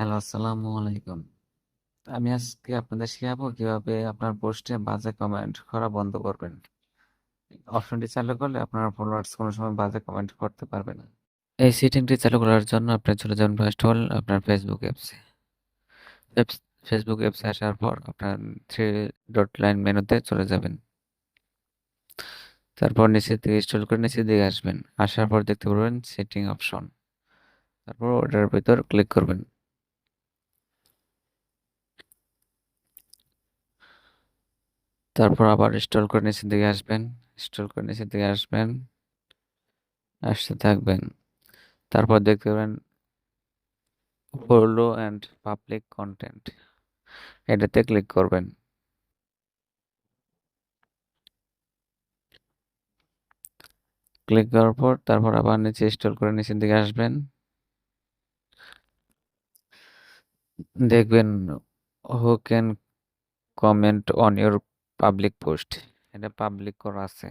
Hello, আসসালামু আলাইকুম। আমি আজকে আপনাদের শেখাবো কিভাবে আপনার পোস্টে বাজে কমেন্ট করা বন্ধ করবেন। অপশনটি চালু করলে আপনার ফলোয়ার্স কোনো সময় বাজে কমেন্ট করতে পারবে না। এই সেটিংটি চালু করার জন্য আপনি চলে যাবেন ফার্স্ট অফ অল আপনার ফেসবুক অ্যাপসে। ফেসবুক অ্যাপসে আসার পর আপনার থ্রি ডট লাইন মেনুতে চলে যাবেন। তারপর নিচের দিকে স্ক্রল করে নিচের দিকে আসবেন। আসার পর দেখতে পারবেন সেটিং অপশন। তারপর ওটার ভিতর ক্লিক করবেন। তারপর আবার স্ক্রল করে নিচের দিকে আসবেন। স্ক্রল করে নিচের দিকে আসবেন, আসতে থাকবেন। তারপর দেখতে পাবেন ফলো অ্যান্ড পাবলিক কন্টেন্ট, এটাতে ক্লিক করবেন। ক্লিক করার পর তারপর আবার নিচে স্ক্রল করে নিচের দিকে আসবেন, দেখবেন who can comment on your public post, এটা পাবলিক করা আছে।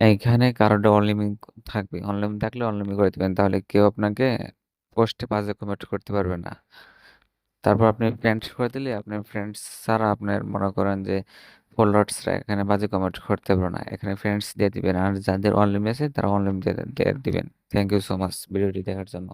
এইখানে কারোটা অনলিমিট থাকবে, অনলিমিট থাকলে অনলিমিট করে দিবেন, তাহলে কেউ আপনাকে পোস্টে বাজে কমেন্ট করতে পারবে না। তারপর আপনি ফ্রেন্ডস করে দিলে আপনার ফ্রেন্ডস ছাড়া আপনার মনে করেন যে ফলোয়ার্সরা এখানে বাজে কমেন্ট করতে পারবে না, এখানে ফ্রেন্ডস দিয়ে দিবেন। আর যাদের অনলাইন আছে তারা অনলাইন দিয়ে দিবেন। থ্যাংক ইউ সো মাচ ভিডিওটি দেখার জন্য।